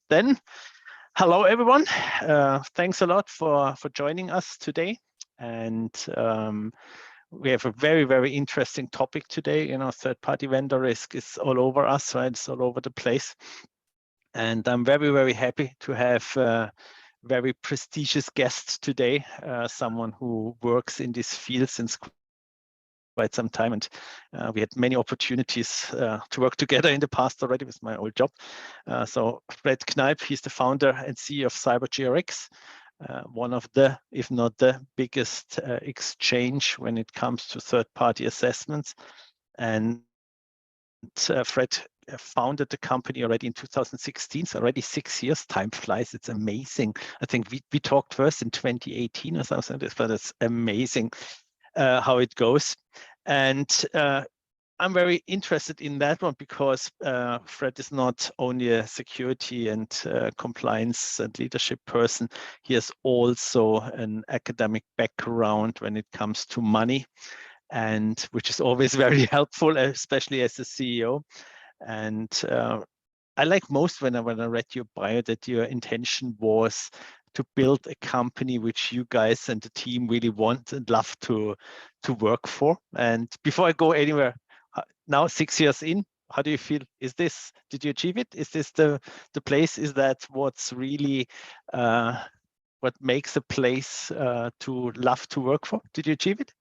Then, hello everyone. Thanks a lot for joining us today. And we have a very interesting topic today. You know, third-party vendor risk is all over us, right? It's all over the place. And I'm very happy to have a very prestigious guest today, someone who works in this field since quite some time, and we had many opportunities to work together in the past already with my old job. So Fred Kneip, he's the founder and CEO of CyberGRX, one of the, if not the biggest exchange when it comes to third-party assessments. And Fred founded the company already in 2016, so already 6 years. Time flies, it's amazing. I think we talked first in 2018 or something, but it's amazing how it goes. And I'm very interested in that one because Fred is not only a security and compliance and leadership person, he has also an academic background when it comes to money, and which is always very helpful, especially as a CEO. And I like most when I read your bio that your intention was to build a company which you guys and the team really want and love to work for. And before I go anywhere, now 6 years in, how do you feel? Did you achieve it? Is this the place? Is that what's really what makes a place to love to work for? Did you achieve it?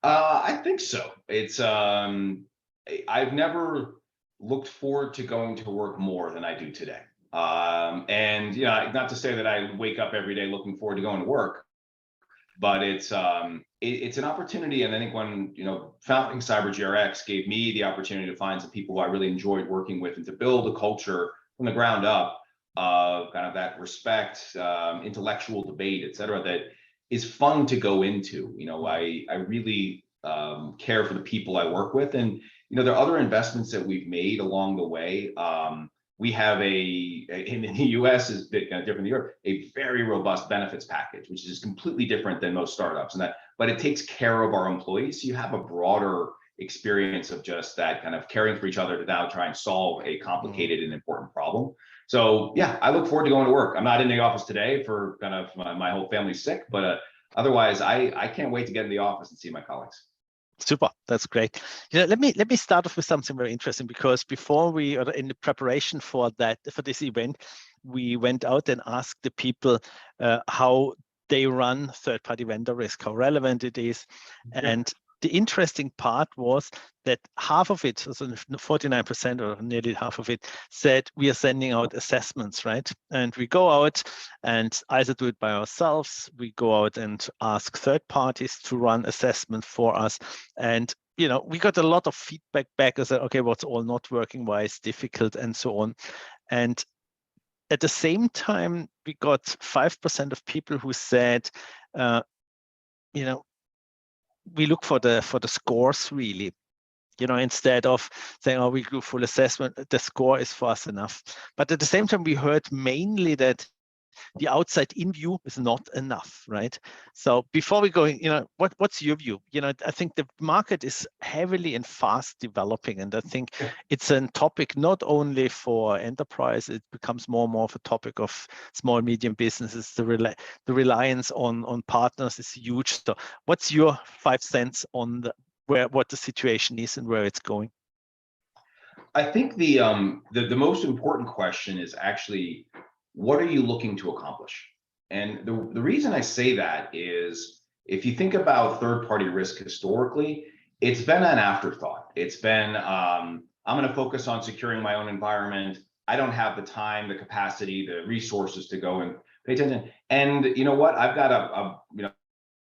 I think so. It's I've never looked forward to going to work more than I do today. And you know, not to say that I wake up every day looking forward to going to work, but it's an opportunity. And I think when, you know, founding CyberGRX gave me the opportunity to find some people who I really enjoyed working with and to build a culture from the ground up of kind of that respect, intellectual debate, et cetera, that is fun to go into. You know, I really care for the people I work with. And, you know, there are other investments that we've made along the way. We have in the US is a bit kind of different than Europe, a very robust benefits package, which is completely different than most startups, but it takes care of our employees. So you have a broader experience of just that kind of caring for each other to now try and solve a complicated and important problem. So yeah, I look forward to going to work. I'm not in the office today for kind of my whole family's sick, but otherwise I can't wait to get in the office and see my colleagues. Super, that's great. You know, let me start off with something very interesting, because before we are in the preparation for this event, we went out and asked the people how they run third-party vendor risk, how relevant it is. And the interesting part was that half of it, so 49% or nearly half of it, said we are sending out assessments, right? And we go out and either do it by ourselves, we go out and ask third parties to run assessment for us. And you know, we got a lot of feedback back as okay, what's all not working, why it's difficult, and so on. And at the same time, we got 5% of people who said, you know, we look for the scores really, you know, instead of saying, oh, we do full assessment, the score is for us enough. But at the same time, we heard mainly that the outside in view is not enough, right? So before we go, you know, what's your view? You know, I think the market is heavily and fast developing, and I think it's a topic not only for enterprise, it becomes more and more of a topic of small, medium businesses. The reliance on partners is huge. So what's your 5 cents on what the situation is and where it's going? I think the most important question is actually, what are you looking to accomplish? And the reason I say that is, if you think about third-party risk historically, it's been an afterthought. It's been, I'm going to focus on securing my own environment. I don't have the time, the capacity, the resources to go and pay attention. And you know what? I've got you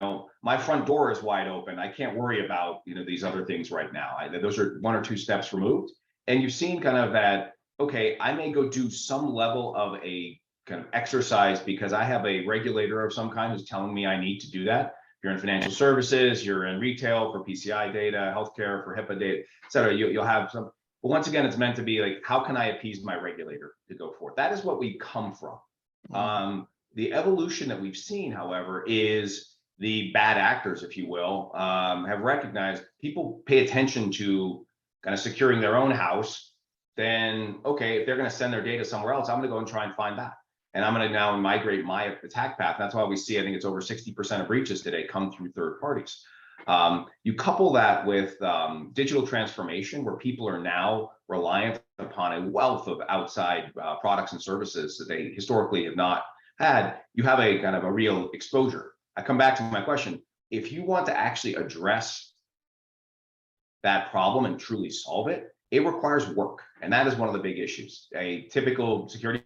know, my front door is wide open. I can't worry about, you know, these other things right now. Those are 1 or 2 steps removed. And you've seen kind of that, okay, I may go do some level of a kind of exercise because I have a regulator of some kind who's telling me I need to do that. If you're in financial services, you're in retail for PCI data, healthcare for HIPAA data, et cetera, you'll have some. But once again, it's meant to be like, how can I appease my regulator to go forth? That is what we come from. The evolution that we've seen, however, is the bad actors, if you will, have recognized people pay attention to kind of securing their own house then okay, if they're going to send their data somewhere else, I'm going to go and try and find that. And I'm going to now migrate my attack path. That's why we see, I think it's over 60% of breaches today come through third parties. You couple that with digital transformation, where people are now reliant upon a wealth of outside products and services that they historically have not had, you have a kind of a real exposure. I come back to my question. If you want to actually address that problem and truly solve it, it requires work. And that is one of the big issues. A typical security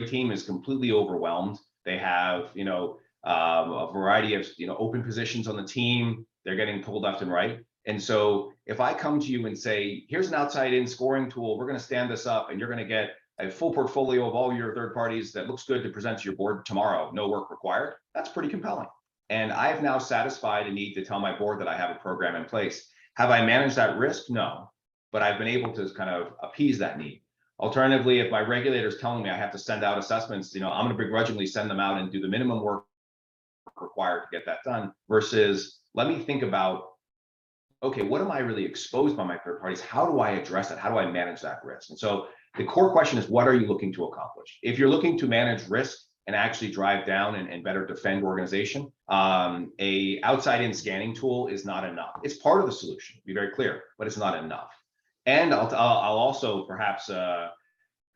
team is completely overwhelmed. They have, a variety of, open positions on the team. They're getting pulled left and right. And so if I come to you and say, here's an outside-in scoring tool, we're going to stand this up and you're going to get a full portfolio of all your third parties that looks good to present to your board tomorrow, no work required, that's pretty compelling. And I've now satisfied a need to tell my board that I have a program in place. Have I managed that risk? No, but I've been able to kind of appease that need. Alternatively, if my regulator is telling me I have to send out assessments, I'm going to begrudgingly send them out and do the minimum work required to get that done, versus let me think about, okay, what am I really exposed by my third parties? How do I address it? How do I manage that risk? And so the core question is, what are you looking to accomplish? If you're looking to manage risk and actually drive down and better defend organization, a outside-in scanning tool is not enough. It's part of the solution, be very clear, but it's not enough. And I'll also perhaps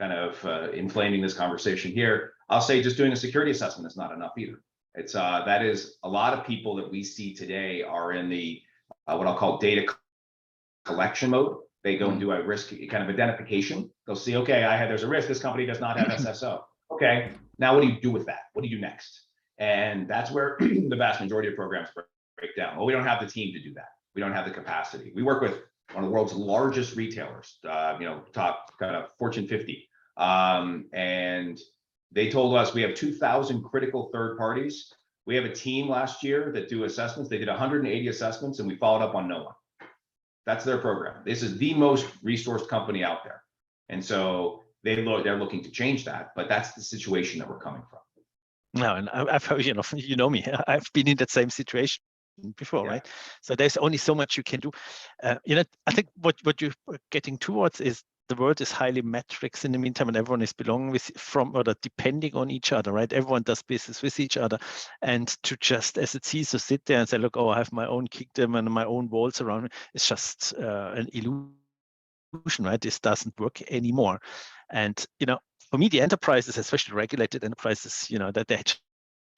inflaming this conversation here, I'll say just doing a security assessment is not enough either. It's that is a lot of people that we see today are in the what I'll call data collection mode. They go and do a risk kind of identification. They'll see, okay, there's a risk. This company does not have SSO. Okay, now what do you do with that? What do you do next? And that's where the vast majority of programs break down. Well, we don't have the team to do that. We don't have the capacity. We work with one of the world's largest retailers, top kind of Fortune 50. And they told us we have 2,000 critical third parties. We have a team last year that do assessments. They did 180 assessments and we followed up on no one. That's their program. This is the most resourced company out there. And so they're looking to change that, but that's the situation that we're coming from. No, and I've heard, you know me, I've been in that same situation before, right? So there's only so much you can do. I think what you're getting towards is the world is highly metrics in the meantime, and everyone is belonging depending on each other, right? Everyone does business with each other, and to just as a CISO sit there and say, look, I have my own kingdom and my own walls around me, it's just an illusion, right? This doesn't work anymore. And for me, the enterprises, especially regulated enterprises, that they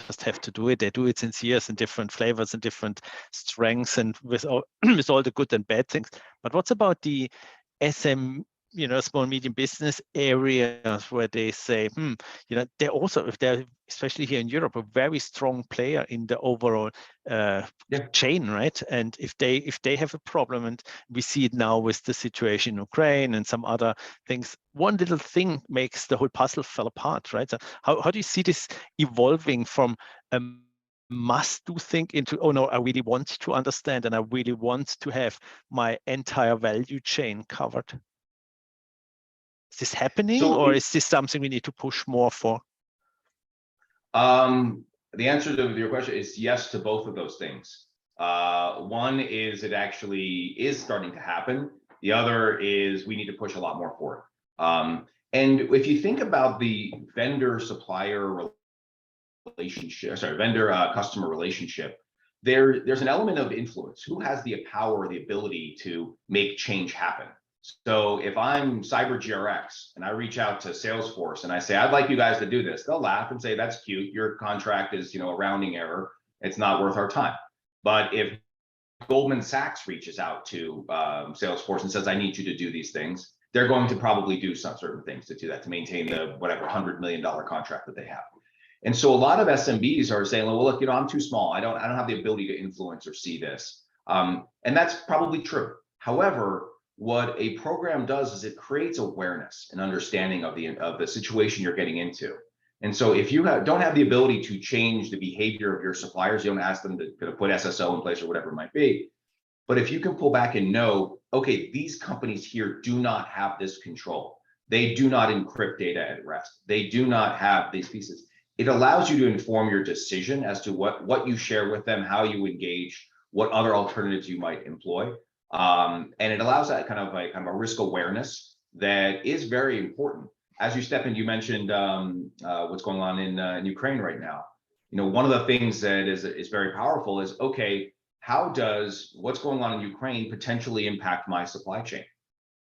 just have to do it. They do it since years in different flavors and different strengths and with all the good and bad things. But what's about the SM, small, medium business areas where they say, they're especially here in Europe, a very strong player in the overall chain, right? And if they have a problem, and we see it now with the situation in Ukraine and some other things, one little thing makes the whole puzzle fall apart, right? So how do you see this evolving from must-do think into, oh no, I really want to understand and I really want to have my entire value chain covered? Is this happening, or is this something we need to push more for? The answer to your question is yes to both of those things. One is it actually is starting to happen. The other is we need to push a lot more for it. And if you think about the vendor-supplier relationship, vendor-customer relationship, there's an element of influence. Who has the power, the ability to make change happen? So if I'm CyberGRX and I reach out to Salesforce and I say, I'd like you guys to do this, they'll laugh and say, that's cute. Your contract is, a rounding error. It's not worth our time. But if Goldman Sachs reaches out to Salesforce and says, I need you to do these things, they're going to probably do some certain things to do that, to maintain the whatever $100 million contract that they have. And so a lot of SMBs are saying, well, look, I'm too small. I don't have the ability to influence or see this. And that's probably true. However, what a program does is it creates awareness and understanding of the situation you're getting into. And so if you don't have the ability to change the behavior of your suppliers, you don't ask them to put SSO in place or whatever it might be. But if you can pull back and know, okay, these companies here do not have this control. They do not encrypt data at rest. They do not have these pieces. It allows you to inform your decision as to what you share with them, how you engage, what other alternatives you might employ. And it allows that kind of a risk awareness that is very important. As you step in, you mentioned what's going on in Ukraine right now. One of the things that is very powerful is, okay, how does what's going on in Ukraine potentially impact my supply chain?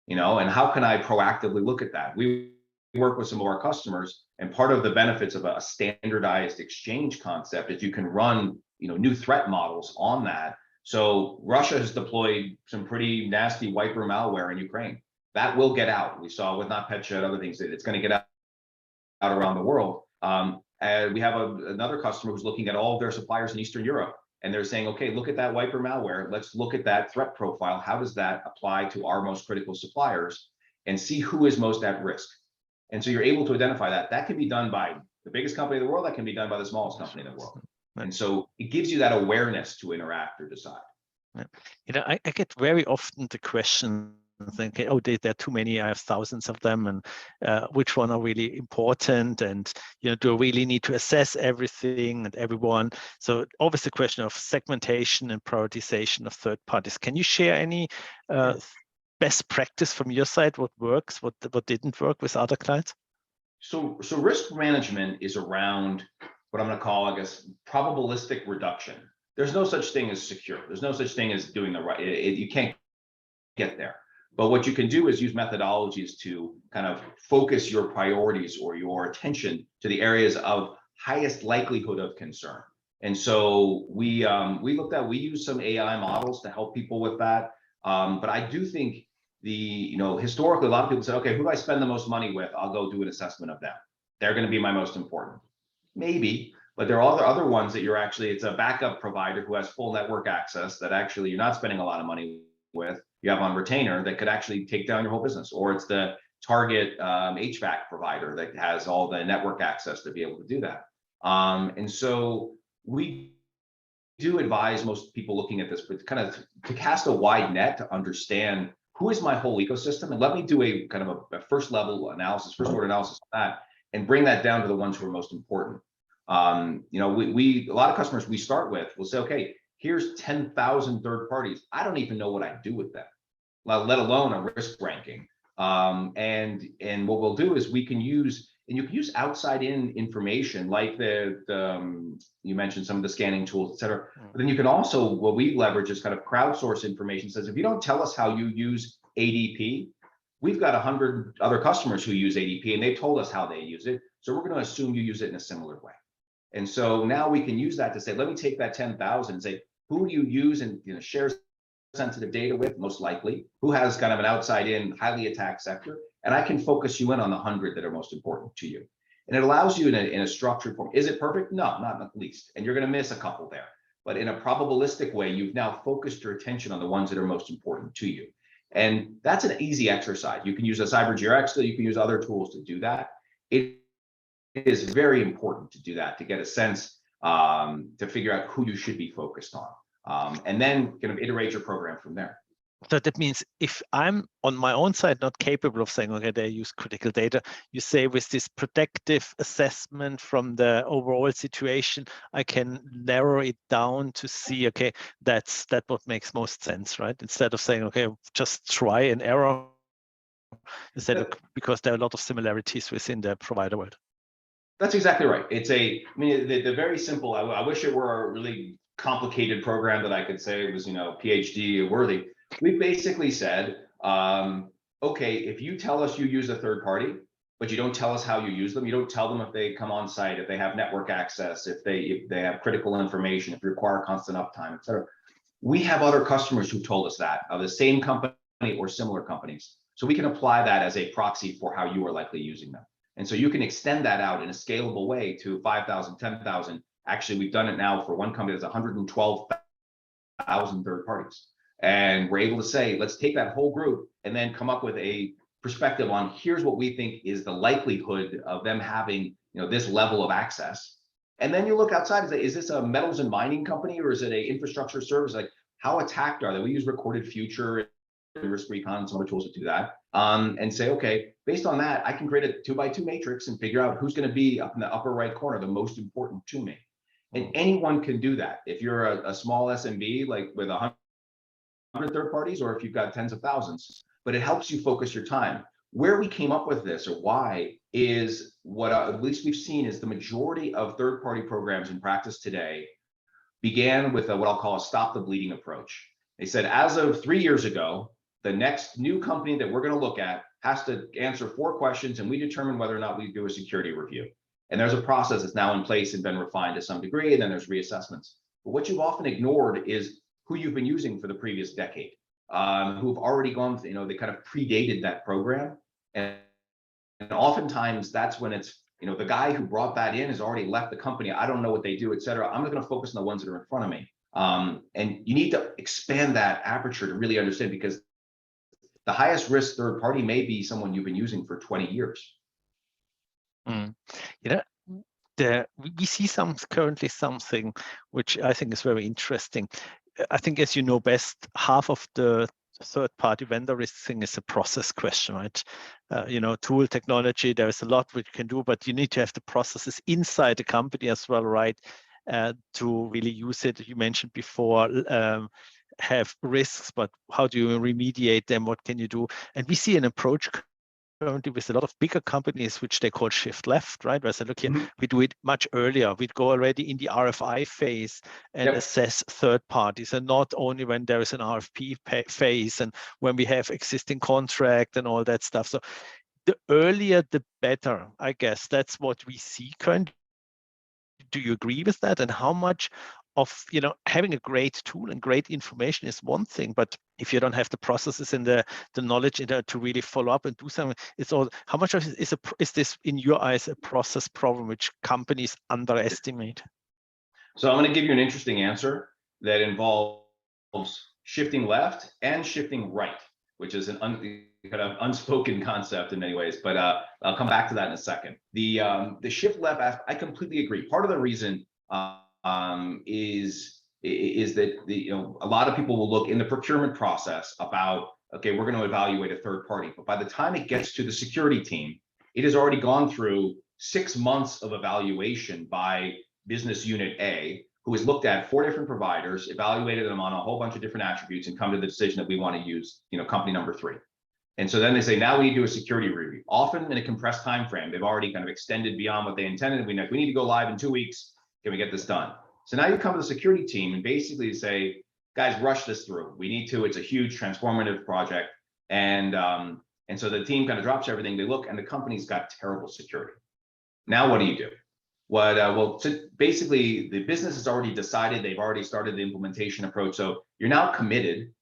And how can I proactively look at that? We work with some of our customers, and part of the benefits of a standardized exchange concept is you can run, new threat models on that. So Russia has deployed some pretty nasty wiper malware in Ukraine. That will get out. We saw with NotPetya and other things that it's going to get out around the world. And we have another customer who's looking at all of their suppliers in Eastern Europe. And they're saying, okay, look at that wiper malware. Let's look at that threat profile. How does that apply to our most critical suppliers and see who is most at risk? And so you're able to identify that. That can be done by the biggest company in the world. That can be done by the smallest company in the world. And so it gives you that awareness to interact or decide. I get very often the question, thinking, oh, there are too many, I have thousands of them, and which one are really important, and do I really need to assess everything and everyone? So always the question of segmentation and prioritization of third parties. Can you share any best practice from your side? What works, what didn't work with other clients? So risk management is around what I'm going to call, I guess, probabilistic reduction. There's no such thing as secure. There's no such thing as doing the right. You can't get there. But what you can do is use methodologies to kind of focus your priorities or your attention to the areas of highest likelihood of concern. And so we use some AI models to help people with that. But I do think historically, a lot of people say, okay, who do I spend the most money with? I'll go do an assessment of them. They're going to be my most important. Maybe, but there are other ones that it's a backup provider who has full network access that actually you're not spending a lot of money with. You have on retainer that could actually take down your whole business, or it's the target HVAC provider that has all the network access to be able to do that. And so we do advise most people looking at this, but kind of to cast a wide net to understand who is my whole ecosystem, and let me do a kind of a first level analysis, first order analysis of that, and bring that down to the ones who are most important. A lot of customers we start with will say, okay, here's 10,000 third parties. I don't even know what I do with them, let alone a risk ranking. And what we'll do is you can use outside in information like you mentioned some of the scanning tools, et cetera. But then you can also, what we leverage is kind of crowdsource information. Says, if you don't tell us how you use ADP, we've got 100 other customers who use ADP and they've told us how they use it. So we're going to assume you use it in a similar way. And so now we can use that to say, let me take that 10,000 and say, who do you use and share sensitive data with, most likely, who has kind of an outside in, highly attacked sector, and I can focus you in on the 100 that are most important to you. And it allows you in a structured form. Is it perfect? No, not in the least. And you're going to miss a couple there. But in a probabilistic way, you've now focused your attention on the ones that are most important to you. And that's an easy exercise. You can use a CyberGRX tool, you can use other tools to do that. It is very important to do that, to get a sense, to figure out who you should be focused on. And then kind of iterate your program from there. So that means if I'm on my own side not capable of saying, okay, they use critical data, you say with this protective assessment from the overall situation, I can narrow it down to see, okay, that's what makes most sense, right? Instead of saying, okay, just try and error, because there are a lot of similarities within the provider world. That's exactly right. The very simple, I wish it were a really complicated program that I could say it was, PhD worthy. We basically said, okay, if you tell us you use a third party, but you don't tell us how you use them, you don't tell them if they come on site, if they have network access, if they have critical information, if you require constant uptime, et cetera. We have other customers who told us that, of the same company or similar companies. So we can apply that as a proxy for how you are likely using them. And so you can extend that out in a scalable way to 5,000, 10,000. Actually, we've done it now for one company that's 112,000 third parties. And we're able to say, let's take that whole group and then come up with a perspective on here's what we think is the likelihood of them having, this level of access. And then you look outside and say, is this a metals and mining company or is it a infrastructure service? Like, how attacked are they? We use recorded future and risk recon, some other tools to do that. And say, okay, based on that, I can create a 2x2 matrix and figure out who's going to be up in the upper right corner, the most important to me. And anyone can do that. If you're a small SMB, like with 100 third parties, or if you've got tens of thousands, but it helps you focus your time. where we came up with this, or why, is what at least we've seen is the majority of third-party programs in practice today began with what I'll call a stop the bleeding approach. They said, as of 3 years ago, the next new company that we're going to look at has to answer 4 questions, and we determine whether or not we do a security review. And there's a process that's now in place and been refined to some degree, and then there's reassessments. But what you've often ignored is who you've been using for the previous decade, who've already gone, they kind of predated that program. And oftentimes that's when it's, the guy who brought that in has already left the company. I don't know what they do, et cetera. I'm going to focus on the ones that are in front of me. And you need to expand that aperture to really understand, because the highest risk third party may be someone you've been using for 20 years. We see currently something which I think is very interesting. I think, as you know best, half of the third-party vendor risk thing is a process question, right? Tool technology, there is a lot which you can do, but you need to have the processes inside the company as well, right? To really use it. You mentioned before, have risks, but how do you remediate them? What can you do? And we see an approach currently with a lot of bigger companies, which they call shift left, right? Where I said, look here, we do it much earlier. We'd go already in the RFI phase and assess third parties, and not only when there is an RFP phase and when we have existing contract and all that stuff. So the earlier, the better, I guess. That's what we see currently. Do you agree with that? And how much of having a great tool and great information is one thing, but if you don't have the processes and the knowledge to really follow up and do something, it's all. How much of it is this, in your eyes, a process problem which companies underestimate? So I'm going to give you an interesting answer that involves shifting left and shifting right, which is an kind of unspoken concept in many ways, but I'll come back to that in a second. The shift left, I completely agree. Part of the reason is that a lot of people will look in the procurement process about, okay, we're going to evaluate a third party, but by the time it gets to the security team, it has already gone through 6 months of evaluation by business unit A, who has looked at 4 different providers, evaluated them on a whole bunch of different attributes, and come to the decision that we want to use company number 3. And so then they say, now we need to do a security review, often in a compressed time frame. They've already kind of extended beyond what they intended. We need to go live in 2 weeks. Can we get this done? So now you come to the security team and basically say, guys, rush this through. We need to. It's a huge transformative project. And so the team kind of drops everything. They look, and the company's got terrible security. Now what do you do? So basically, the business has already decided. They've already started the implementation approach. So you're now committed,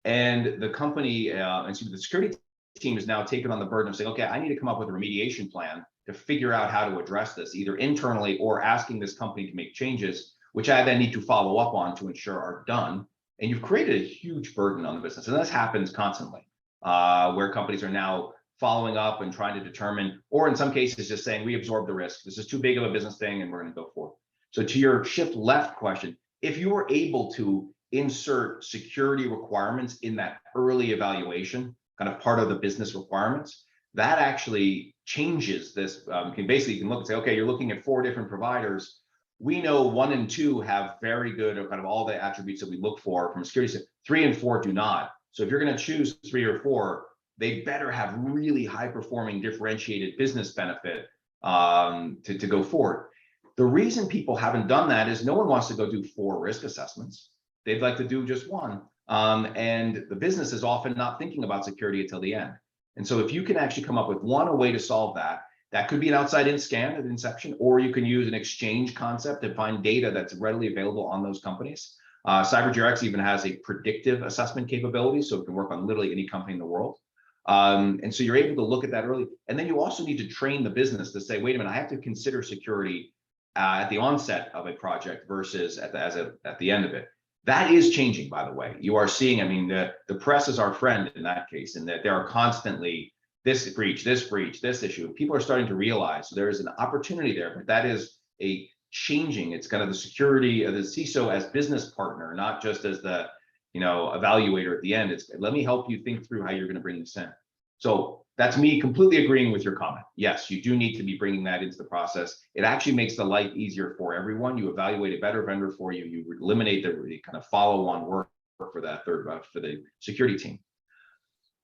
and the company and so the security team is now taken on the burden of saying, okay, I need to come up with a remediation plan to figure out how to address this, either internally or asking this company to make changes, which I then need to follow up on to ensure are done. And you've created a huge burden on the business. And this happens constantly, where companies are now following up and trying to determine, or in some cases just saying, we absorb the risk. This is too big of a business thing and we're going to go forward. So to your shift left question, if you were able to insert security requirements in that early evaluation, kind of part of the business requirements, that actually changes this. You can look and say, okay, you're looking at 4 different providers. We know 1 and 2 have very good, or kind of all the attributes that we look for from a security system. 3 and 4 do not. So if you're going to choose 3 or 4, they better have really high performing differentiated business benefit to go forward. The reason people haven't done that is no one wants to go do 4 risk assessments. They'd like to do just 1. And the business is often not thinking about security until the end. And so if you can actually come up with a way to solve that, that could be an outside-in scan at inception, or you can use an exchange concept to find data that's readily available on those companies. CyberGRX even has a predictive assessment capability, so it can work on literally any company in the world. And so you're able to look at that early. And then you also need to train the business to say, wait a minute, I have to consider security at the onset of a project versus at the end of it. That is changing, by the way. You are seeing, the press is our friend in that case, in that there are constantly this breach, this issue. People are starting to realize there is an opportunity there, but that is a changing. It's kind of the security of the CISO as business partner, not just as the evaluator at the end. It's, let me help you think through how you're going to bring this in. So that's me completely agreeing with your comment. Yes, you do need to be bringing that into the process. It actually makes the life easier for everyone. You evaluate a better vendor for you. You eliminate the kind of follow-on work for that for the security team.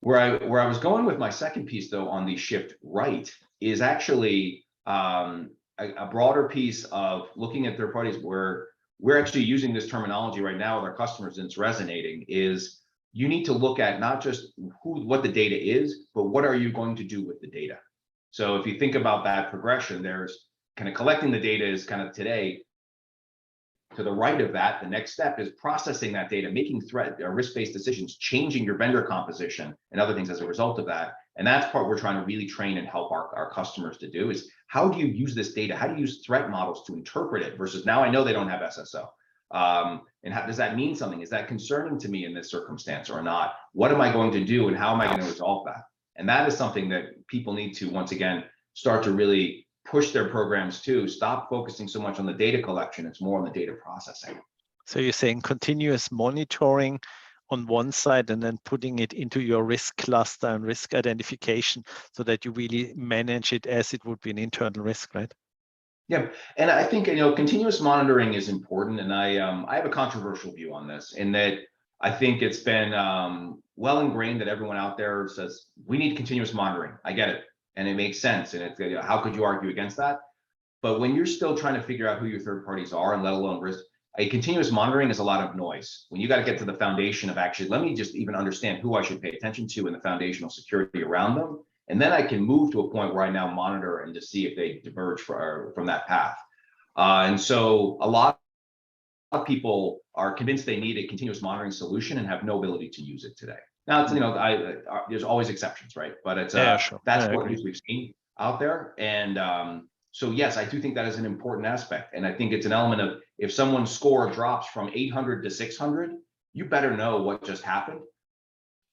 Where I was going with my second piece, though, on the shift right, is actually a broader piece of looking at third parties, where we're actually using this terminology right now with our customers, and it's resonating, is you need to look at not just what the data is, but what are you going to do with the data. So if you think about that progression, there's kind of collecting the data is kind of today. To the right of that, the next step is processing that data, making threat or risk-based decisions, changing your vendor composition and other things as a result of that. And that's part we're trying to really train and help our customers to do, is how do you use this data? How do you use threat models to interpret it versus now I know they don't have SSO. And how does that mean something? Is that concerning to me in this circumstance or not? What am I going to do and how am I going to resolve that? And that is something that people need to, once again, start to really push their programs to stop focusing so much on the data collection. It's more on the data processing. So you're saying continuous monitoring on one side and then putting it into your risk cluster and risk identification so that you really manage it as it would be an internal risk, right? Yeah, and I think, continuous monitoring is important, and I have a controversial view on this, in that I think it's been well ingrained that everyone out there says we need continuous monitoring. I get it, and it makes sense, and it's, how could you argue against that? But when you're still trying to figure out who your third parties are, and let alone risk, a continuous monitoring is a lot of noise. When you got to get to the foundation of actually, let me just even understand who I should pay attention to and the foundational security around them. And then I can move to a point where I now monitor and to see if they diverge from that path. And so a lot of people are convinced they need a continuous monitoring solution and have no ability to use it today. Now, it's, there's always exceptions, right? But it's sure. that's what we've seen out there. And so yes, I do think that is an important aspect. And I think it's an element of, if someone's score drops from 800 to 600, you better know what just happened.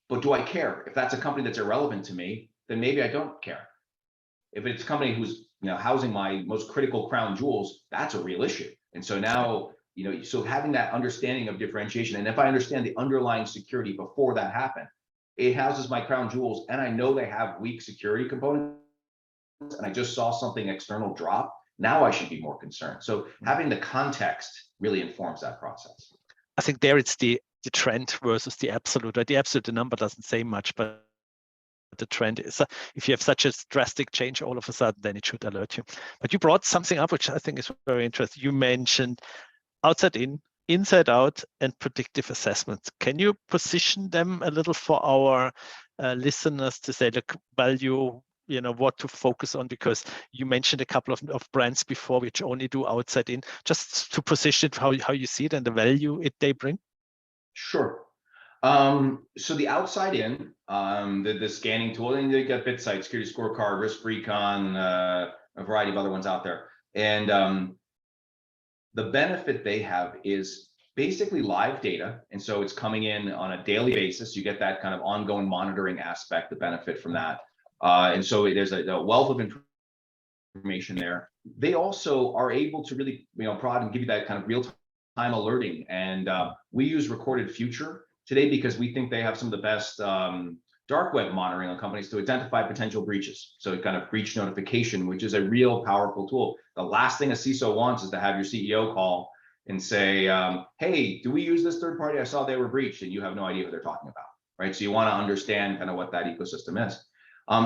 But do I care? If that's a company that's irrelevant to me, then maybe I don't care. If it's a company who's housing my most critical crown jewels, that's a real issue. And so now, so having that understanding of differentiation, and if I understand the underlying security before that happened, it houses my crown jewels, and I know they have weak security components, and I just saw something external drop, now I should be more concerned. So having the context really informs that process. I think there it's the trend versus the absolute. Right? The absolute, the number doesn't say much, but the trend is, if you have such a drastic change all of a sudden, then it should alert you. But you brought something up which I think is very interesting. You mentioned outside in, inside out, and predictive assessments. Can you position them a little for our listeners to say, look, value, what to focus on? Because you mentioned a couple of brands before which only do outside in, just to position it, how you see it and the value they bring. Sure. So the outside in, the scanning tool, and you got BitSight, Security Scorecard, Risk Recon, a variety of other ones out there. And the benefit they have is basically live data. And so it's coming in on a daily basis. You get that kind of ongoing monitoring aspect, the benefit from that. And so there's a wealth of information there. They also are able to really, prod and give you that kind of real-time alerting. And we use Recorded Future today because we think they have some of the best dark web monitoring on companies to identify potential breaches. So kind of breach notification, which is a real powerful tool. The last thing a CISO wants is to have your CEO call and say, hey, do we use this third party? I saw they were breached, and you have no idea what they're talking about, right? So you want to understand kind of what that ecosystem is.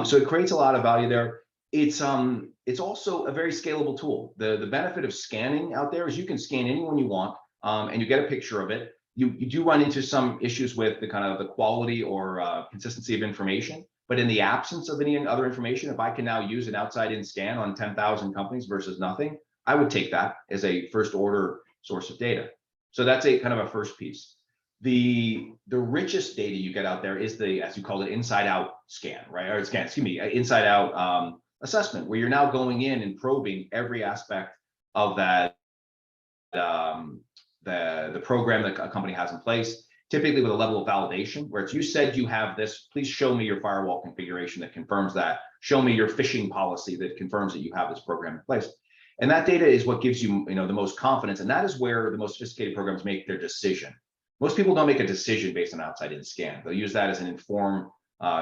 So it creates a lot of value there. It's also a very scalable tool. The benefit of scanning out there is you can scan anyone you want, and you get a picture of it. You do run into some issues with the kind of the quality or consistency of information, but in the absence of any other information, if I can now use an outside-in scan on 10,000 companies versus nothing, I would take that as a first order source of data. So that's a kind of a first piece. The richest data you get out there is the, as you call it, inside out scan, right? Or scan, excuse me, inside out assessment, where you're now going in and probing every aspect of that, the program that a company has in place, typically with a level of validation, where it's, you said you have this, please show me your firewall configuration that confirms that, show me your phishing policy that confirms that you have this program in place. And that data is what gives you, the most confidence, and that is where the most sophisticated programs make their decision. Most people don't make a decision based on outside-in scan. They'll use that as an informed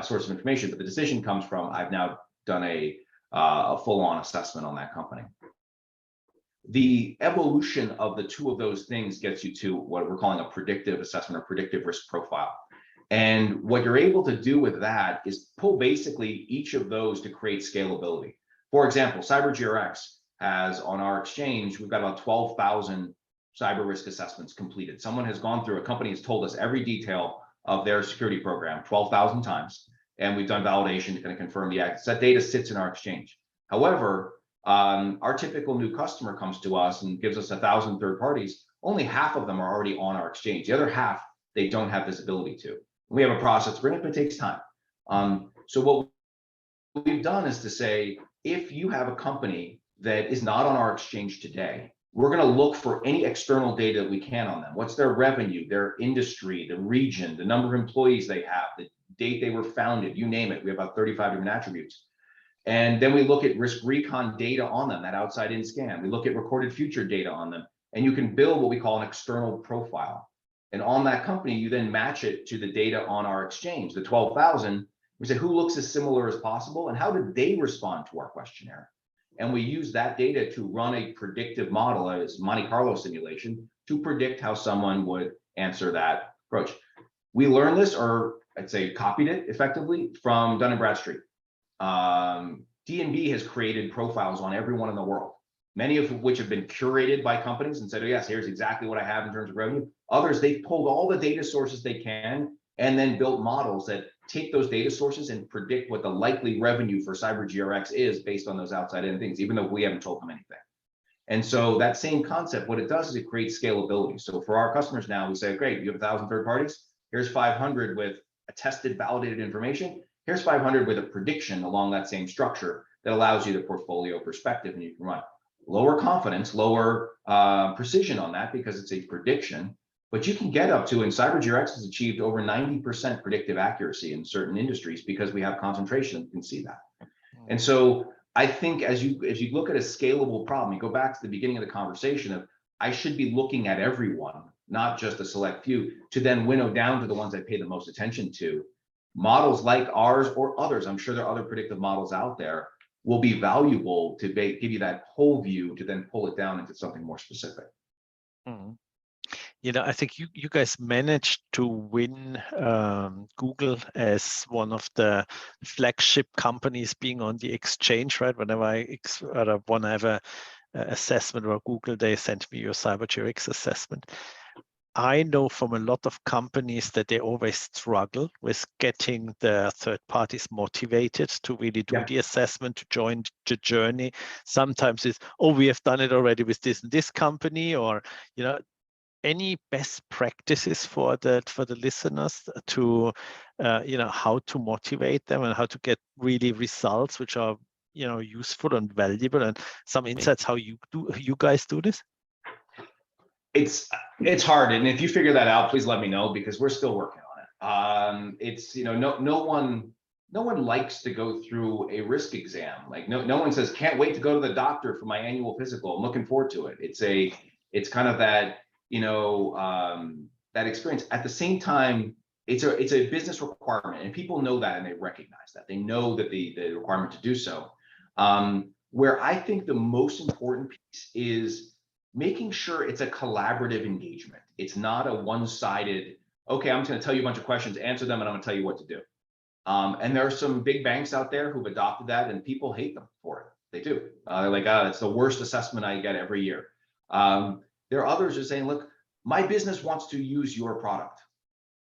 source of information, but the decision comes from, I've now done a full-on assessment on that company. The evolution of the two of those things gets you to what we're calling a predictive assessment or predictive risk profile. And what you're able to do with that is pull basically each of those to create scalability. For example, CyberGRX has on our exchange, we've got about 12,000 cyber risk assessments completed. Someone has gone through, a company has told us every detail of their security program 12,000 times, and we've done validation to kind of confirm the access. That data sits in our exchange. However, our typical new customer comes to us and gives us 1,000 third parties. Only half of them are already on our exchange. The other half, they don't have visibility to. We have a process to bring it, but it takes time. So what we've done is to say, if you have a company that is not on our exchange today, we're going to look for any external data that we can on them. What's their revenue, their industry, the region, the number of employees they have, the date they were founded, you name it. We have about 35 different attributes. And then we look at risk recon data on them, that outside in scan. We look at recorded future data on them, and you can build what we call an external profile. And on that company, you then match it to the data on our exchange, the 12,000. We say, who looks as similar as possible and how did they respond to our questionnaire? And we use that data to run a predictive model, as Monte Carlo simulation, to predict how someone would answer that approach. We learned this, or I'd say copied it effectively, from Dun & Bradstreet. D&B has created profiles on everyone in the world, many of which have been curated by companies and said, oh yes, here's exactly what I have in terms of revenue. Others, they've pulled all the data sources they can and then built models that take those data sources and predict what the likely revenue for CyberGRX is based on those outside-in things, even though we haven't told them anything. And so that same concept, what it does is it creates scalability. So for our customers now, we say, great, you have 1,000 third parties. Here's 500 with attested, validated information. Here's 500 with a prediction along that same structure that allows you the portfolio perspective, and you can run lower confidence, lower precision on that because it's a prediction, but you can get up to, and CyberGRX has achieved over 90% predictive accuracy in certain industries because we have concentration, you can see that. And so I think as you look at a scalable problem, you go back to the beginning of the conversation of, I should be looking at everyone, not just a select few, to then winnow down to the ones I pay the most attention to. Models like ours or others, I'm sure there are other predictive models out there, will be valuable to give you that whole view to then pull it down into something more specific. Mm-hmm. You know, I think you guys managed to win Google as one of the flagship companies being on the exchange, right? Whenever I want to have a assessment about Google, they send me your CyberGRX assessment. I know from a lot of companies that they always struggle with getting the third parties motivated to really do the assessment, to join the journey. Sometimes it's, oh, we have done it already with this and this company, or, you know, any best practices for the listeners to, you know, how to motivate them and how to get really results which are, you know, useful and valuable, and some insights how you guys do this? It's hard, and if you figure that out, please let me know because we're still working on it. It's, you know, no one likes to go through a risk exam. Like no one says can't wait to go to the doctor for my annual physical. I'm looking forward to it. It's kind of that, you know, that experience. At the same time, it's a business requirement, and people know that and they recognize that. They know that the requirement to do so. Where I think the most important piece is making sure it's a collaborative engagement. It's not a one-sided, okay, I'm just going to tell you a bunch of questions, answer them, and I'm going to tell you what to do. And there are some big banks out there who've adopted that, and people hate them for it. They do. They're like, oh, it's the worst assessment I get every year. There are others who are saying, look, my business wants to use your product.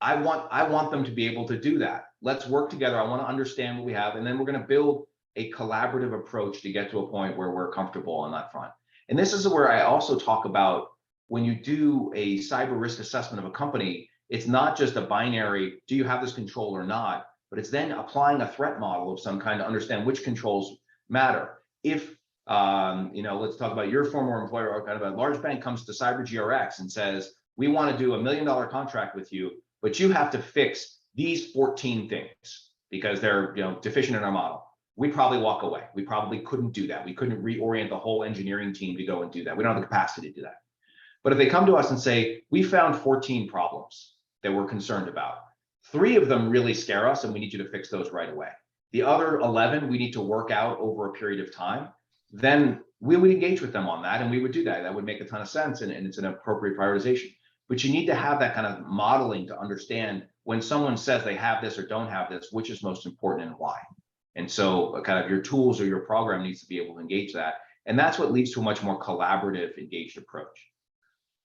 I want them to be able to do that. Let's work together. I want to understand what we have, and then we're going to build a collaborative approach to get to a point where we're comfortable on that front. And this is where I also talk about when you do a cyber risk assessment of a company, it's not just a binary, do you have this control or not, but it's then applying a threat model of some kind to understand which controls matter. If, you know, let's talk about your former employer, or kind of a large bank comes to CyberGRX and says, we want to do $1 million contract with you, but you have to fix these 14 things because they're, you know, deficient in our model. We probably walk away. We probably couldn't do that. We couldn't reorient the whole engineering team to go and do that. We don't have the capacity to do that. But if they come to us and say, we found 14 problems that we're concerned about, 3 of them really scare us and we need you to fix those right away. The other 11, we need to work out over a period of time. Then we would engage with them on that and we would do that. That would make a ton of sense and it's an appropriate prioritization. But you need to have that kind of modeling to understand when someone says they have this or don't have this, which is most important and why. And so kind of your tools or your program needs to be able to engage that. And that's what leads to a much more collaborative, engaged approach.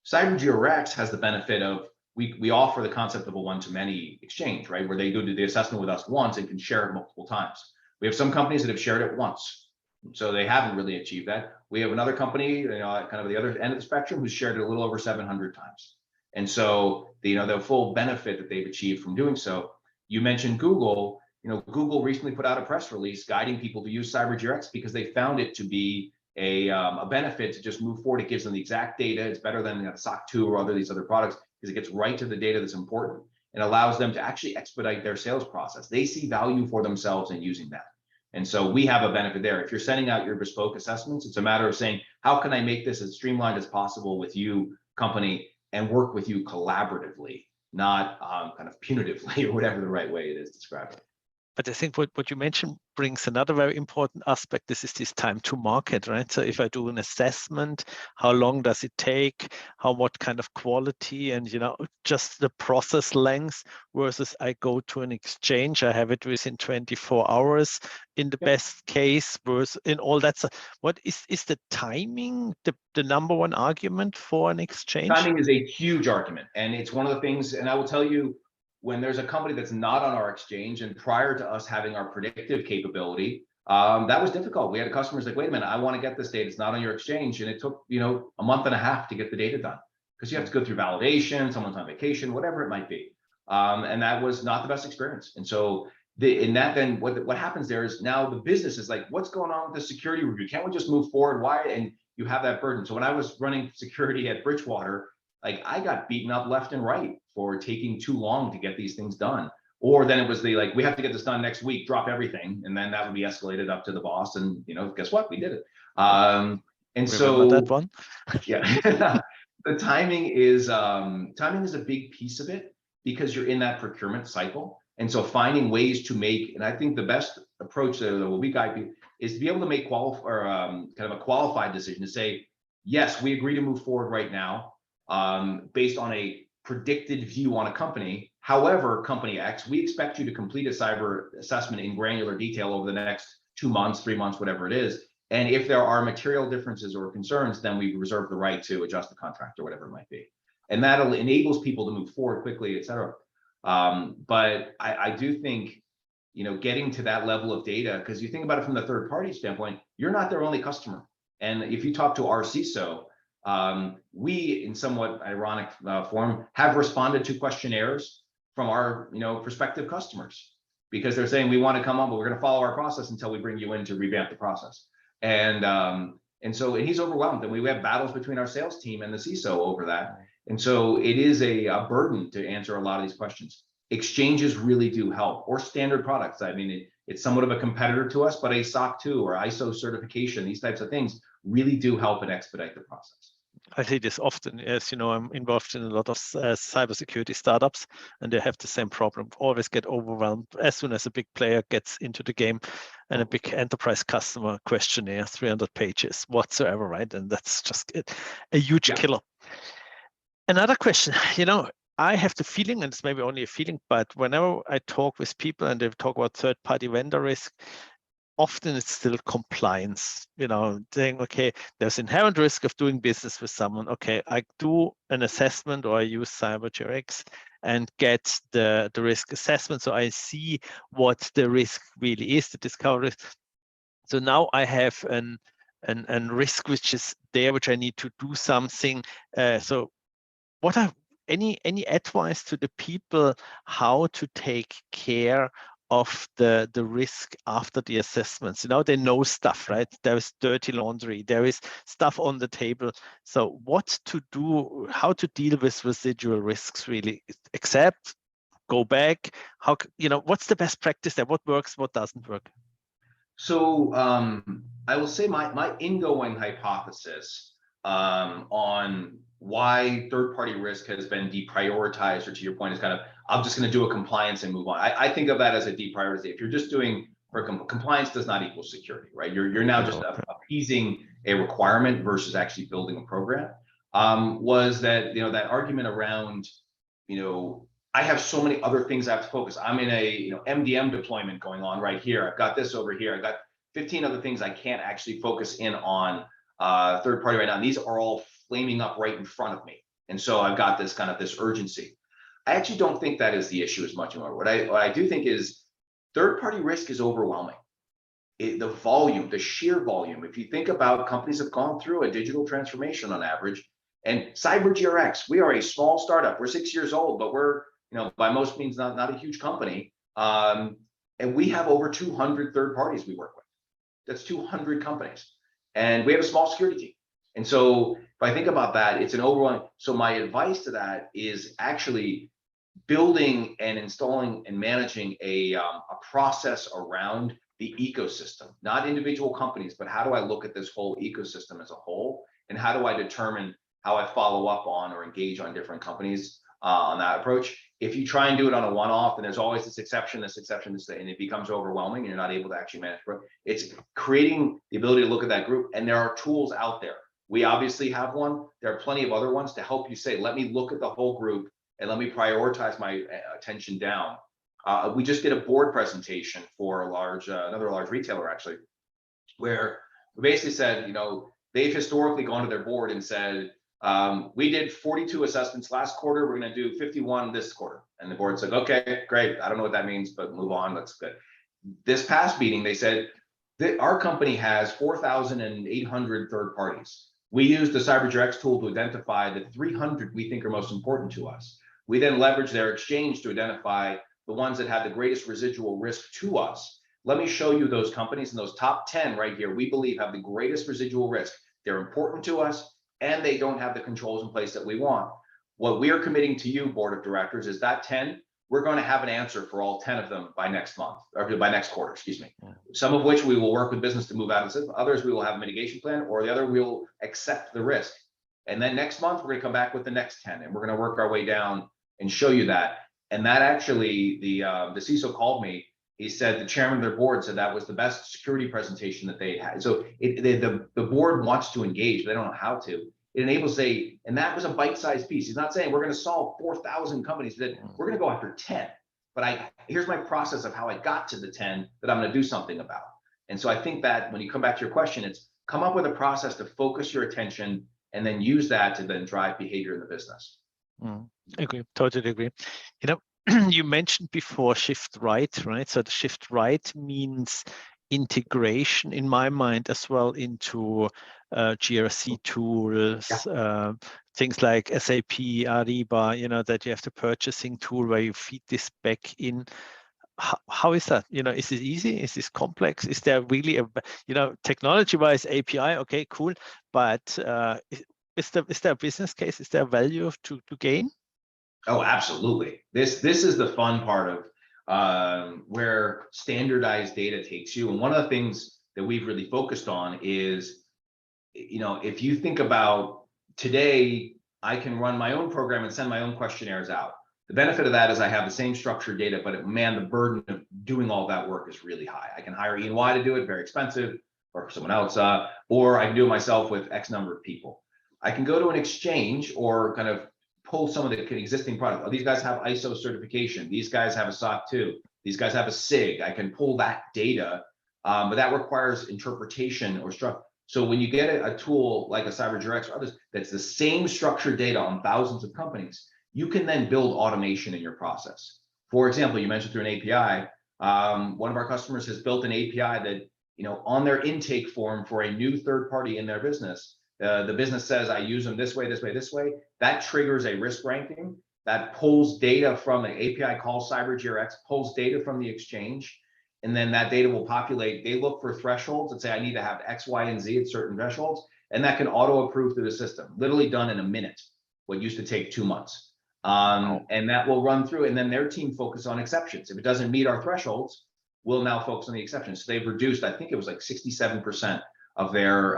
CyberGRX has the benefit of, we offer the concept of a one-to-many exchange, right? Where they go do the assessment with us once and can share it multiple times. We have some companies that have shared it once, so they haven't really achieved that. We have another company, kind of the other end of the spectrum, who's shared it a little over 700 times. And so, the full benefit that they've achieved from doing so. You mentioned Google. Google recently put out a press release guiding people to use CyberGRX because they found it to be a benefit to just move forward. It gives them the exact data. It's better than SOC 2 or these other products because it gets right to the data that's important and allows them to actually expedite their sales process. They see value for themselves in using that. And so we have a benefit there. If you're sending out your bespoke assessments, it's a matter of saying, how can I make this as streamlined as possible with you, company, and work with you collaboratively, not kind of punitively or whatever the right way it is described. But I think what you mentioned brings another very important aspect. This is this time to market, right? So if I do an assessment, how long does it take? What kind of quality, and just the process length versus I go to an exchange, I have it within 24 hours in the best case, versus in all that. So what is the timing the number one argument for an exchange? Timing is a huge argument, and it's one of the things. And I will tell you, when there's a company that's not on our exchange, and prior to us having our predictive capability, that was difficult. We had customers like, wait a minute, I want to get this data. It's not on your exchange. And it took, a month and a half to get the data done because you have to go through validation, someone's on vacation, whatever it might be. And that was not the best experience. And so then what happens there is now the business is like, what's going on with the security review? Can't we just move forward? Why? And you have that burden. So when I was running security at Bridgewater, like I got beaten up left and right for taking too long to get these things done. Or then it was we have to get this done next week, drop everything. And then that would be escalated up to the boss. And guess what? We did it. And remember so that one? Yeah, the timing is a big piece of it because you're in that procurement cycle. And so finding ways to make, and I think the best approach that we guide people is to be able to make kind of a qualified decision to say, yes, we agree to move forward right now. Based on a predicted view on a company. However, company X, we expect you to complete a cyber assessment in granular detail over the next 2 months, 3 months, whatever it is. And if there are material differences or concerns, then we reserve the right to adjust the contract or whatever it might be. And that enables people to move forward quickly, et cetera. But I do think, getting to that level of data, because you think about it from the third party standpoint, you're not their only customer. And if you talk to our CISO, we, in somewhat ironic form, have responded to questionnaires from our, prospective customers because they're saying we want to come on, but we're going to follow our process until we bring you in to revamp the process. And so he's overwhelmed, and we have battles between our sales team and the CISO over that. And so it is a burden to answer a lot of these questions. Exchanges really do help, or standard products. I mean, it's somewhat of a competitor to us, but a SOC 2 or ISO certification, these types of things really do help and expedite the process. I see this often. As you know, I'm involved in a lot of cybersecurity startups, and they have the same problem. Always get overwhelmed as soon as a big player gets into the game, and a big enterprise customer questionnaire, 300 pages whatsoever, right? And that's just a huge killer. Another question, I have the feeling, and it's maybe only a feeling, but whenever I talk with people and they talk about third-party vendor risk, often it's still compliance, saying, okay, there's inherent risk of doing business with someone. Okay, I do an assessment or I use CyberGRX and get the risk assessment. So I see what the risk really is, the discovery risk. So now I have an risk which is there, which I need to do something. So what are any advice to the people how to take care of the risk after the assessments? They know stuff, right? There is dirty laundry, there is stuff on the table. So what to do, how to deal with residual risks really? Accept, go back, what's the best practice there? What works, what doesn't work? So I will say my ingoing hypothesis on why third-party risk has been deprioritized, or to your point, is kind of, I'm just going to do a compliance and move on. I think of that as a deprioritization. If you're just doing compliance, does not equal security, right? You're now just appeasing a requirement versus actually building a program. Was that that argument around I have so many other things I have to focus. I'm in a MDM deployment going on right here. I've got this over here. I've got 15 other things I can't actually focus in on third party right now. And these are all flaming up right in front of me. And so I've got this kind of this urgency. I actually don't think that is the issue as much anymore. What I do think is third party risk is overwhelming. The volume, the sheer volume. If you think about companies have gone through a digital transformation on average, and CyberGRX, we are a small startup. We're 6 years old, but we're by most means not a huge company. And we have over 200 third parties we work with. That's 200 companies, and we have a small security team. And so if I think about that, it's an overwhelming. So my advice to that is actually building and installing and managing a process around the ecosystem, not individual companies, but how do I look at this whole ecosystem as a whole, and how do I determine how I follow up on or engage on different companies on that approach. If you try and do it on a one-off, and there's always this exception, and it becomes overwhelming and you're not able to actually manage it. It's creating the ability to look at that group, and there are tools out there. We obviously have one. There are plenty of other ones to help you say, let me look at the whole group and let me prioritize my attention down. We just did a board presentation for another large retailer actually, where we basically said, they've historically gone to their board and said, we did 42 assessments last quarter. We're going to do 51 this quarter. And the board said, okay, great. I don't know what that means, but move on. That's good. This past meeting, they said that our company has 4,800 third parties. We use the CyberGRX tool to identify the 300 we think are most important to us. We then leverage their exchange to identify the ones that have the greatest residual risk to us. Let me show you those companies, and those top 10 right here, we believe have the greatest residual risk. They're important to us, and they don't have the controls in place that we want. What we are committing to you, board of directors, is that 10, we're going to have an answer for all 10 of them by next month, or by next quarter, excuse me. Some of which we will work with business to move out of the system. Others we will have a mitigation plan, or the other we'll accept the risk. And then next month, we're going to come back with the next 10, and we're going to work our way down and show you that. And that actually, the CISO called me. He said the chairman of their board said that was the best security presentation that they had. So the board wants to engage, but they don't know how to. It enables and that was a bite-sized piece. He's not saying we're going to solve 4,000 companies, that we're going to go after 10. But here's my process of how I got to the 10 that I'm going to do something about. And so I think that when you come back to your question, it's come up with a process to focus your attention and then use that to then drive behavior in the business. Agree, totally agree. You mentioned before shift right? So the shift right means integration in my mind as well into GRC tools, things like SAP, Ariba, that you have the purchasing tool where you feed this back in. How is that? Is it easy? Is this complex? Is there really technology-wise API? Okay, cool. But is there a business case? Is there value to gain? Oh, absolutely. This is the fun part of where standardized data takes you. And one of the things that we've really focused on is, if you think about today, I can run my own program and send my own questionnaires out. The benefit of that is I have the same structured data, but man, the burden of doing all that work is really high. I can hire E&Y to do it, very expensive, or someone else, or I can do it myself with X number of people. I can go to an exchange or kind of pull some of the existing product. Oh, these guys have ISO certification. These guys have a SOC 2. These guys have a SIG. I can pull that data, but that requires interpretation or structure. So when you get a tool like a CyberGRX or others, that's the same structured data on thousands of companies, you can then build automation in your process. For example, you mentioned through an API. One of our customers has built an API that, on their intake form for a new third party in their business, the business says, I use them this way, this way, this way. That triggers a risk ranking that pulls data from an API called CyberGRX, pulls data from the exchange, and then that data will populate. They look for thresholds and say, I need to have X, Y, and Z at certain thresholds, and that can auto approve through the system, literally done in a minute, what used to take 2 months. And that will run through, and then their team focus on exceptions. If it doesn't meet our thresholds, we'll now focus on the exceptions. So they've reduced, I think it was like 67% of their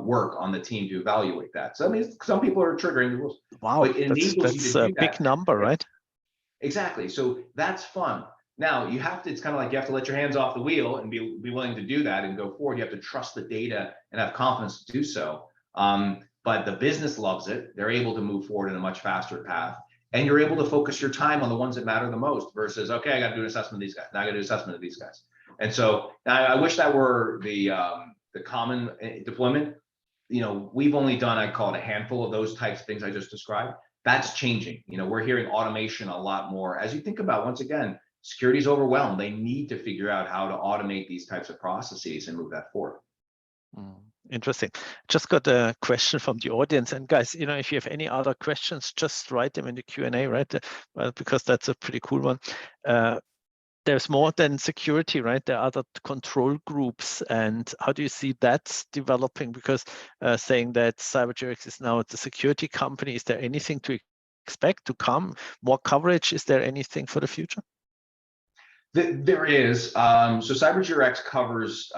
work on the team to evaluate that. So I mean, some people are triggering the rules. Wow, that's a big number, right? Exactly. So that's fun. Now it's kind of like you have to let your hands off the wheel and be willing to do that and go forward. You have to trust the data and have confidence to do so. But the business loves it. They're able to move forward in a much faster path. And you're able to focus your time on the ones that matter the most versus, okay, I got to do an assessment of these guys. Now I got to do an assessment of these guys. And so I wish that were the common deployment. We've only done, I call it a handful of those types of things I just described. That's changing. We're hearing automation a lot more. As you think about, once again, security is overwhelmed. They need to figure out how to automate these types of processes and move that forward. Interesting. Just got a question from the audience, and guys, if you have any other questions, just write them in the Q&A, right? Because that's a pretty cool one. There's more than security, right? There are other control groups, and how do you see that developing? Because saying that CyberGRX is now the security company, is there anything to expect to come? More coverage? Is there anything for the future? There is. So CyberGRX covers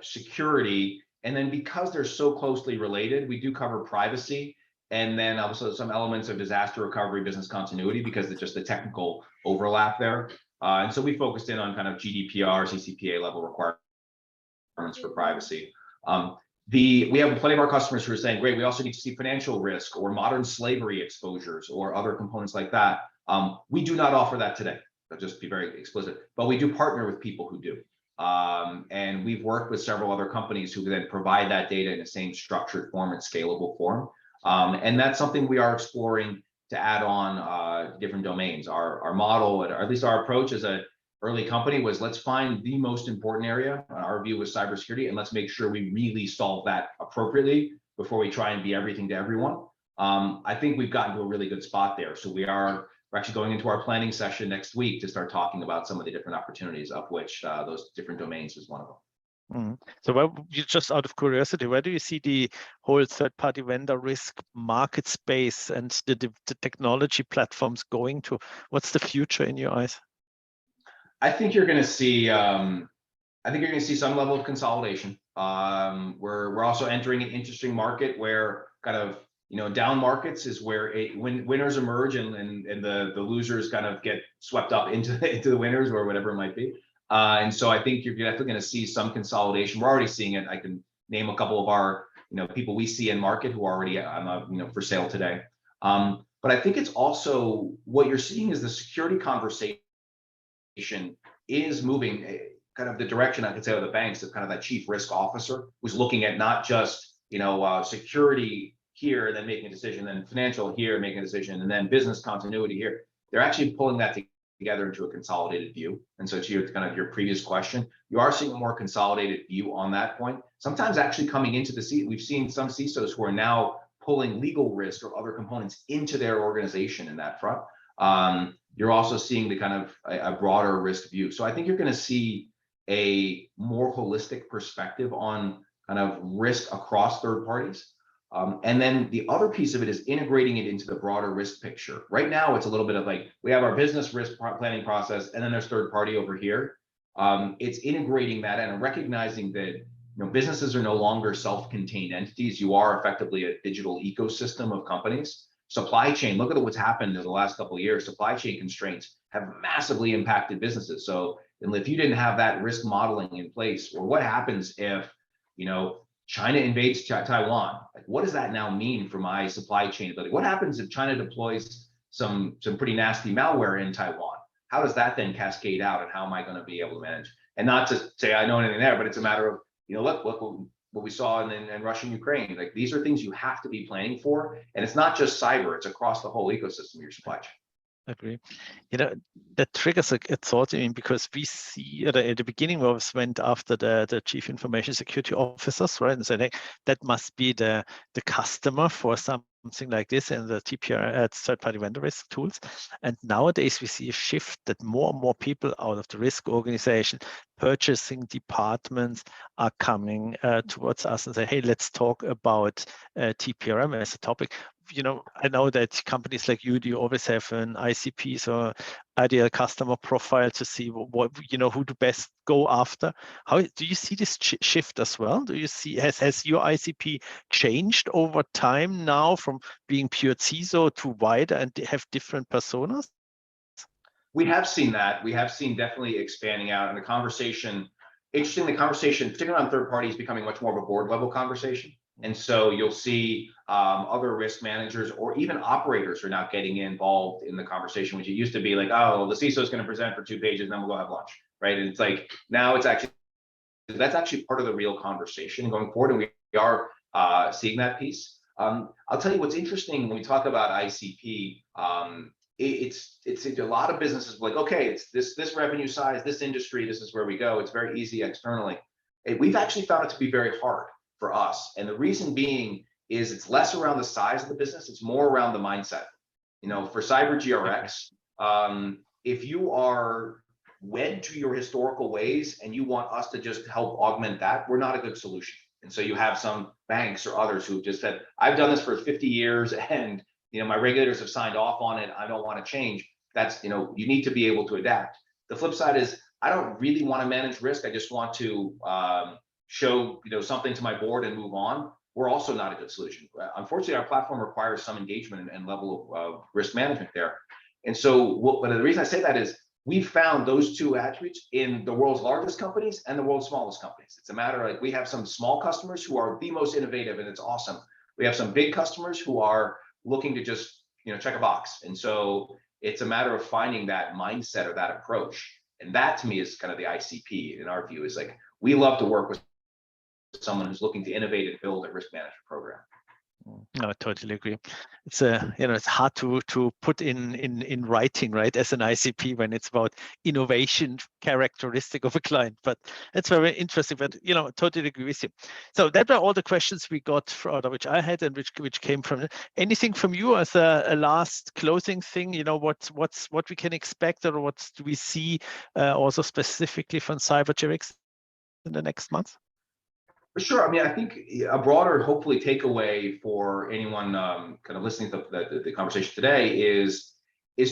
security, and then because they're so closely related, we do cover privacy, and then also some elements of disaster recovery, business continuity, because it's just the technical overlap there. And so we focused in on kind of GDPR, CCPA level requirements for privacy. We have plenty of our customers who are saying, great, we also need to see financial risk or modern slavery exposures or other components like that. We do not offer that today. I'll just be very explicit, but we do partner with people who do. And we've worked with several other companies who then provide that data in the same structured form and scalable form. And that's something we are exploring to add on different domains. Our model, or at least our approach as an early company, was let's find the most important area. Our view was cybersecurity, and let's make sure we really solve that appropriately before we try and be everything to everyone. I think we've gotten to a really good spot there. So we're actually going into our planning session next week to start talking about some of the different opportunities, of which those different domains is one of them. So just out of curiosity, where do you see the whole third-party vendor risk market space and the technology platforms going to? What's the future in your eyes? I think you're going to see. I think you're going to see some level of consolidation. We're also entering an interesting market where kind of down markets is where winners emerge and the losers kind of get swept up into the winners or whatever it might be. And so I think you're definitely going to see some consolidation. We're already seeing it. I can name a couple of our people we see in market who are already for sale today. But I think it's also what you're seeing is the security conversation is moving kind of the direction, I could say, of the banks, of kind of that chief risk officer who's looking at not just security here, then making a decision, then financial here, making a decision, and then business continuity here. They're actually pulling that together into a consolidated view. And so to your previous question, you are seeing a more consolidated view on that point. Sometimes actually coming into the seat, we've seen some CISOs who are now pulling legal risk or other components into their organization in that front. You're also seeing the kind of a broader risk view. So I think you're going to see a more holistic perspective on kind of risk across third parties. And then the other piece of it is integrating it into the broader risk picture. Right now, it's a little bit of like, we have our business risk planning process, and then there's third party over here. It's integrating that and recognizing that businesses are no longer self-contained entities. You are effectively a digital ecosystem of companies. Supply chain, look at what's happened in the last couple of years. Supply chain constraints have massively impacted businesses. So if you didn't have that risk modeling in place, or what happens if China invades Taiwan? Like, what does that now mean for my supply chain ability? What happens if China deploys some pretty nasty malware in Taiwan? How does that then cascade out, and how am I going to be able to manage? And not to say I know anything there, but it's a matter of look what we saw in Russia and Ukraine. Like, these are things you have to be planning for, and it's not just cyber; it's across the whole ecosystem of your supply chain. Agree. That triggers a thought in, because we see at the beginning we always went after the chief information security officers, right, and said, hey, that must be the customer for something like this in the TPR third-party vendor risk tools. And nowadays we see a shift that more and more people out of the risk organization, purchasing departments are coming towards us and say, hey, let's talk about TPRM as a topic. I know that companies like you always have an ICP, so ideal customer profile, to see what who to best go after. How do you see this shift as well? Do you see has your ICP changed over time now from being pure CISO to wider and have different personas? We have seen that. We have seen definitely expanding out, and the conversation, particularly on third parties, becoming much more of a board level conversation. And so you'll see other risk managers or even operators are now getting involved in the conversation, which it used to be like, oh, the CISO is going to present for 2 pages, and then we'll go have lunch, right? And it's like, now it's actually, that's actually part of the real conversation going forward, and we are seeing that piece. I'll tell you what's interesting when we talk about ICP. It's a lot of businesses like, okay, it's this revenue size, this industry, this is where we go. It's very easy externally. We've actually found it to be very hard for us, and the reason being is it's less around the size of the business, it's more around the mindset. You know, for CyberGRX, if you are wed to your historical ways and you want us to just help augment that, we're not a good solution. And so you have some banks or others who just said, I've done this for 50 years and my regulators have signed off on it, I don't want to change. That's, you need to be able to adapt. The flip side is, I don't really want to manage risk. I just want to show something to my board and move on. We're also not a good solution. Unfortunately, our platform requires some engagement and level of risk management there. And so, but the reason I say that is we've found those two attributes in the world's largest companies and the world's smallest companies. It's a matter of, like, we have some small customers who are the most innovative and it's awesome. We have some big customers who are looking to just check a box. And so it's a matter of finding that mindset or that approach. And that to me is kind of the ICP in our view, is like, we love to work with someone who's looking to innovate and build a risk management program. No, I totally agree. It's it's hard to put in writing, right, as an ICP when it's about innovation characteristic of a client. But it's very interesting. But totally agree with you. So that were all the questions we got which I had and which came from. Anything from you as a last closing thing? What we can expect, or what do we see also specifically from CyberGRX in the next month? For sure. I mean, I think a broader, hopefully, takeaway for anyone kind of listening to the conversation today is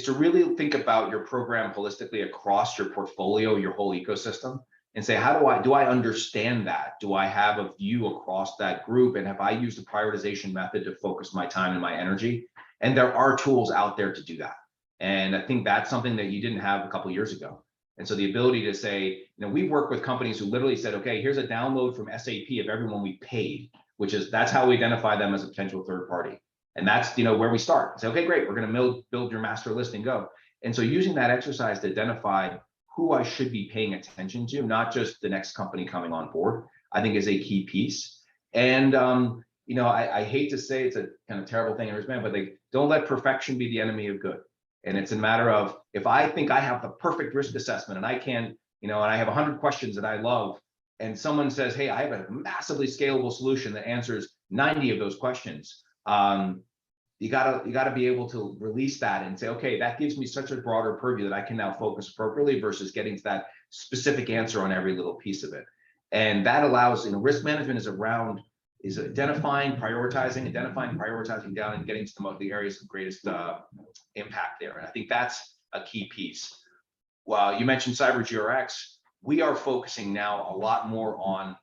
to really think about your program holistically across your portfolio, your whole ecosystem, and say, how do I understand that? Do I have a view across that group? And have I used a prioritization method to focus my time and my energy? And there are tools out there to do that. And I think that's something that you didn't have a couple of years ago. And so the ability to say, we work with companies who literally said, okay, here's a download from SAP of everyone we paid, that's how we identify them as a potential third party. And that's, where we start. Say, okay, great, we're going to build your master list and go. And so using that exercise to identify who I should be paying attention to, not just the next company coming on board, I think is a key piece. And, I hate to say it's a kind of terrible thing in risk management, but don't let perfection be the enemy of good. And it's a matter of, if I think I have the perfect risk assessment and I can, and I have 100 questions that I love, and someone says, hey, I have a massively scalable solution that answers 90 of those questions, you gotta be able to release that and say, okay, that gives me such a broader purview that I can now focus appropriately versus getting to that specific answer on every little piece of it. And that allows, risk management is identifying, prioritizing down and getting to the areas of greatest impact there. And I think that's a key piece. Well, you mentioned CyberGRX. We are focusing now a lot more on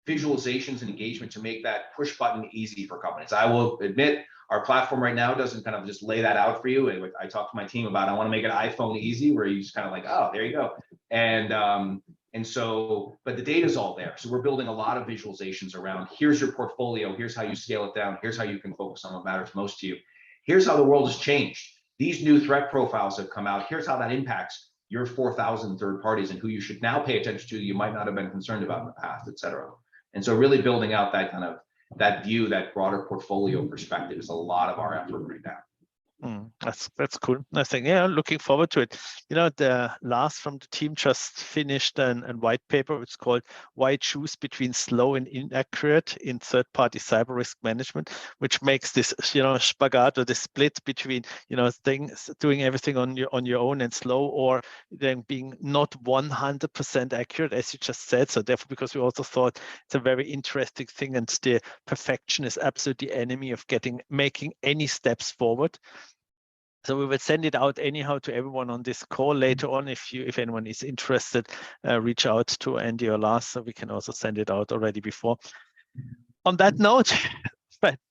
visualizations and engagement to make that push button easy for companies. I will admit, our platform right now doesn't kind of just lay that out for you. And I talked to my team about, I want to make an iPhone easy, where you just kind of like, oh, there you go. And so, but the data is all there. So we're building a lot of visualizations around, here's your portfolio, here's how you scale it down, here's how you can focus on what matters most to you. Here's how the world has changed. These new threat profiles have come out. Here's how that impacts your 4,000 third parties and who you should now pay attention to that you might not have been concerned about in the past, et cetera. And so really building out that kind of, that view, that broader portfolio perspective is a lot of our effort right now. That's cool. I think, looking forward to it. The Lars from the team just finished a white paper. It's called Why Choose Between Slow and Inaccurate in Third-Party Cyber Risk Management, which makes this, spagat, or the split between, things, doing everything on your own and slow, or then being not 100% accurate, as you just said. So therefore, because we also thought it's a very interesting thing, and the perfection is absolutely the enemy of making any steps forward. So we will send it out anyhow to everyone on this call later on. If anyone is interested, reach out to Andy or Lars, so we can also send it out already before. On that note,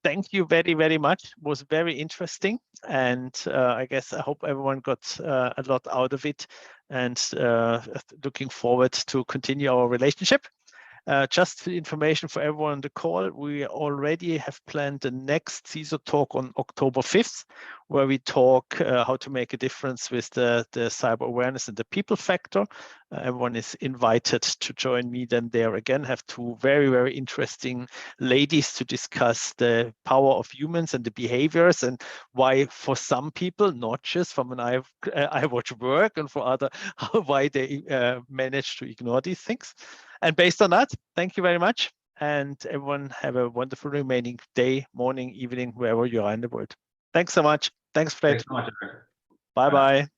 thank you very, very much. It was very interesting, and I hope everyone got a lot out of it, and looking forward to continue our relationship. Just for information for everyone on the call, we already have planned the next CISO talk on October 5th, where we talk how to make a difference with the cyber awareness and the people factor. Everyone is invited to join me then there again. Have two very, very interesting ladies to discuss the power of humans and the behaviors, and why for some people, not just from an iWatch work, and for other, why they manage to ignore these things. And based on that, thank you very much. And everyone have a wonderful remaining day, morning, evening, wherever you are in the world. Thanks so much. Thanks, Fred. Thanks so much. Bye-bye.